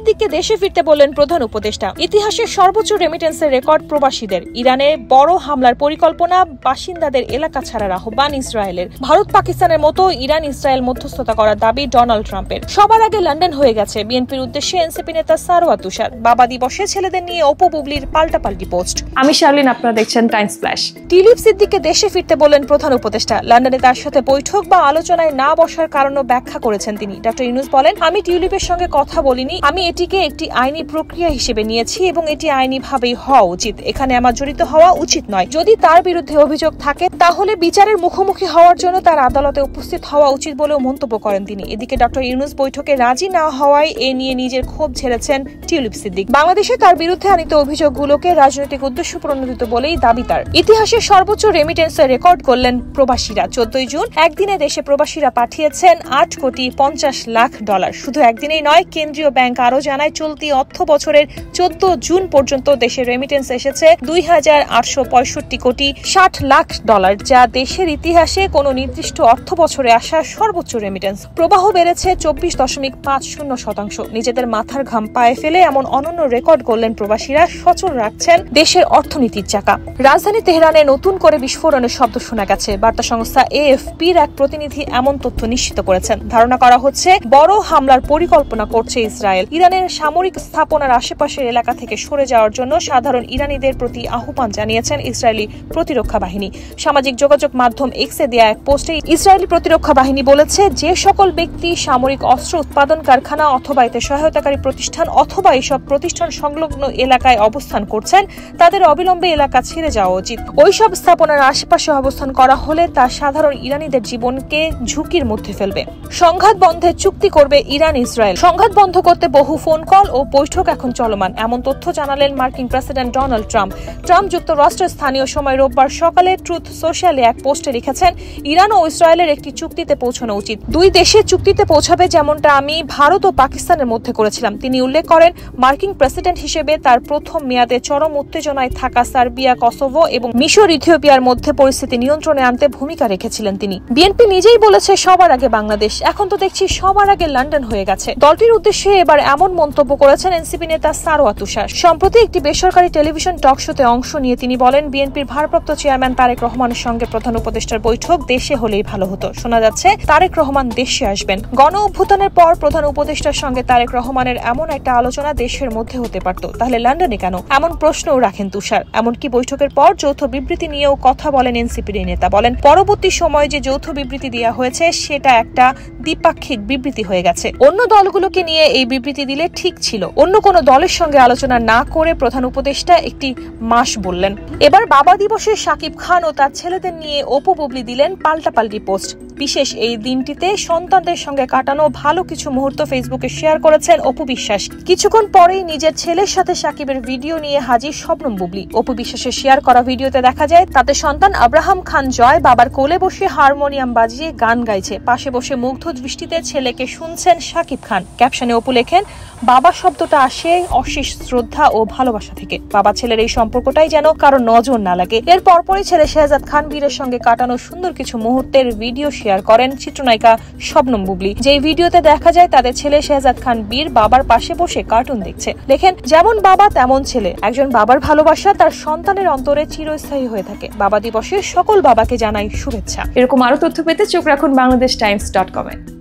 সিদ্দিককে দেশে ফিরতে বললেন প্রধান উপদেষ্টা। ইতিহাসের সর্বোচ্চ রেমিটেন্সের রেকর্ড প্রবাসীদের। ইরানে বড় হামলার পরিকল্পনা, বাসিন্দাদের এলাকা ছাড়ার আহ্বান ইসরায়েলের। ভারত পাকিস্তানের মতো ইরান ইসরায়েল মধ্যস্থতা করার দাবি ডোনাল্ড ট্রাম্পের। সবার আগে লন্ডন হয়ে গেছে বিএনপির উদ্দেশ্যে এনসিপি নেতা সারওয়ার তুষার। বাবা দিবসে ছেলেদের নিয়ে অপু বুবলির পাল্টাপাল্টি পোস্ট। আমি শার্লিন, আপনারা দেখছেন টাইমস ফ্ল্যাশ। টিউলিপ সিদ্দিককে দেশে ফিরতে বললেন প্রধান উপদেষ্টা। লন্ডনে তার সাথে বৈঠক বা আলোচনায় না বসার কারণও ব্যাখ্যা করেছেন তিনি। ডক্টর ইউনূস বলেন, আমি টিউলিপের সঙ্গে কথা বলিনি, আমি এটিকে একটি আইনি প্রক্রিয়া হিসেবে নিয়েছি এবং এটি আইনিভাবেই হওয়া উচিত। এখানে আমার জড়িত হওয়া উচিত নয়। যদি তার বিরুদ্ধে অভিযোগ থাকে তাহলে বিচারের মুখোমুখি হওয়ার জন্য তার আদালতে উপস্থিত হওয়া উচিত বলেও মন্তব্য করেন তিনি। এদিকে ডক্টর ইউনূস বৈঠকে রাজি না হওয়ায় এ নিয়ে নিজের ক্ষোভ ঝেড়েছেন টিউলিপ সিদ্দিক। বাংলাদেশে তার বিরুদ্ধে আনিত অভিযোগগুলোকে রাজনৈতিক উদ্দেশ্য প্রণোদিত বলেই দাবি তার। ইতিহাসের সর্বোচ্চ রেমিটেন্সের রেকর্ড করলেন প্রবাসীরা। 14 জুন একদিনে দেশে প্রবাসীরা পাঠিয়েছেন $8,50,00,000। শুধু একদিনেই নয়, কেন্দ্রীয় ব্যাংক আরো জানায় চলতি অর্থ বছরের 14 জুন পর্যন্ত দেশের রেমিটেন্স এসেছে $2,865,60,00,000, যা দেশের ইতিহাসে কোনো নির্দিষ্ট অর্থ বছরে আসা সর্বোচ্চ রেমিটেন্স। প্রবাহ বেড়েছে 24.50%। নিজেদের মাথার ঘাম পায়ে ফেলে এমন অনন্য রেকর্ড করলেন প্রবাসীরা। সচল রাখছেন দেশের অর্থনীতির চাকা। রাজধানী তেহরানে নতুন করে বিস্ফোরণের শব্দ শোনা গেছে। বার্তা সংস্থা এএফপির এক প্রতিনিধি এমন তথ্য নিশ্চিত করেছেন। ধারণা করা হচ্ছে বড় হামলার পরিকল্পনা করছে ইসরায়েল। ইরানের সামরিক স্থাপনার আশেপাশের এলাকা থেকে সরে যাওয়ার জন্য সাধারণ ইরানিদের প্রতি আহ্বান জানিয়েছেন ইসরায়েলি প্রতিরক্ষা বাহিনী। সামাজিক যোগাযোগ মাধ্যম এক্সে দেয়া এক পোস্টে ইসরায়েলি প্রতিরক্ষা বাহিনী বলেছে, যে সকল ব্যক্তি সামরিক অস্ত্র উৎপাদন কারখানা অথবা এতে সহায়তাকারী প্রতিষ্ঠান অথবা এসব প্রতিষ্ঠান সংলগ্ন এলাকায় অবস্থান করছেন তাদের অবিলম্বে এলাকা ছেড়ে যাওয়া উচিত। ওইসব স্থাপনার আশেপাশে অবস্থান করা হলে তা সাধারণ ইরানিদের জীবনকে ঝুঁকির মধ্যে ফেলবে। সংঘাত বন্ধে চুক্তি করবে ইরান ইসরায়েল। সংঘাত বন্ধ করতে বহু ফোন কল ও বৈঠক এখন চলমান, এমন তথ্য জানালেন মার্কিন প্রেসিডেন্ট ডোনাল্ড ট্রাম্প। ট্রাম্প যুক্তরাষ্ট্রের স্থানীয় সময় রোববার সকালে ট্রুথ সোশ্যালে এক পোস্টে লিখেছেন, ইরান ও ইসরায়েলের একটি চুক্তিতে পৌঁছানো উচিত। দুই দেশের চুক্তিতে পৌঁছাবে যেমনটা আমি ভারত ও পাকিস্তানের মধ্যে করেছিলাম। তিনি উল্লেখ করেন, মার্কিন প্রেসিডেন্ট হিসেবে তার প্রথম মেয়াদে চরম উত্তেজনায় থাকা সার্বিয়া, কসোভো এবং মিশর, ইথিওপিয়ার মধ্যে পরিস্থিতি নিয়ন্ত্রণে আনতে ভূমিকা রেখেছিলেন তিনি। বিএনপি নিজেই বলেছে সবার আগে বাংলাদেশ, এখন তো দেখছি সবার আগে লন্ডন হয়ে গেছে। দলটির উদ্দেশ্যে এবার এমন মন্তব্য করেছেন এনসিপি নেতা সারওয়ার তুষার। সম্প্রতি একটি বেসরকারি টেলিভিশন টক শোতে অংশ নিয়ে তিনি বলেন, বিএনপির ভারপ্রাপ্ত চেয়ারম্যান তারেক রহমানের সঙ্গে প্রধান উপদেষ্টার বৈঠক দেশে হলেই ভালো হতো। শোনা যাচ্ছে তারেক রহমান দেশে আসবেন। গণ অভ্যুত্থানের পর প্রধান উপদেষ্টার সঙ্গে তারেক রহমানের এমন একটা আলোচনা দেশের মধ্যে হতে পারত, তাহলে লন্ডনে কেন? এমন প্রশ্নও রাখেন তুষার। এমনকি বৈঠকের পর যৌথ বিবৃতি নিয়েও কথা বলেন এনসিপির এই নেতা। বলেন, পরবর্তী সময়ে যে যৌথ বিবৃতি দেওয়া হয়েছে সেটা একটা দ্বিপাক্ষিক বিবৃতি হয়ে গেছে। অন্য দলগুলোকে নিয়ে এই বিবৃতি দিলে ঠিক ছিল। অন্য কোনো দলের সঙ্গে আলোচনা না করে প্রধান উপদেষ্টা একটি মাস বললেন। এবার বাবা দিবসে শাকিব খান ও তার ছেলেদের নিয়ে অপু বুবলি দিলেন পাল্টাপাল্টি পোস্ট। বিশেষ এই দিনটিতে সন্তানদের সঙ্গে কাটানো ভালো কিছু মুহূর্ত ফেসবুকে শেয়ার করেছেন অপু বিশ্বাস। কিছুক্ষণ পরেই নিজের ছেলের সাথে শাকিবের ভিডিও নিয়ে হাজির শবনম বুবলি। অপু বিশ্বাসের শেয়ার করা ভিডিওতে দেখা যায় তাতে সন্তান আব্রাহাম খান জয় বাবার কোলে বসে হারমোনিয়াম বাজিয়ে গান গাইছে। পাশে বসে মুগ্ধ দৃষ্টিতে ছেলেকে শুনছেন শাকিব খান। ক্যাপশনে অপু লেখেন, বাবা শব্দটা আসে অশেষ শ্রদ্ধা ও ভালোবাসা থেকে। বাবা ছেলের এই সম্পর্কটাই যেন কারো নজর না লাগে। এর পরপরই ছেলে শেহজাদ খান বীরের সঙ্গে কাটানো সুন্দর কিছু মুহূর্তের ভিডিও শেয়ার করেন চিত্রনায়িকা শবনম বুবলি। যেই ভিডিওতে দেখা যায় তাদের ছেলে শেহজাদ খান বীর বাবার পাশে বসে কার্টুন দেখছে। লেখেন, যেমন বাবা তেমন ছেলে। একজন বাবার ভালোবাসা তার সন্তানের অন্তরে চিরস্থায়ী হয়ে থাকে। বাবা দিবসে সকল বাবাকে জানাই শুভেচ্ছা। এরকম আরো তথ্য পেতে চোখ রাখুন বাংলাদেশ টাইমস.com-এ।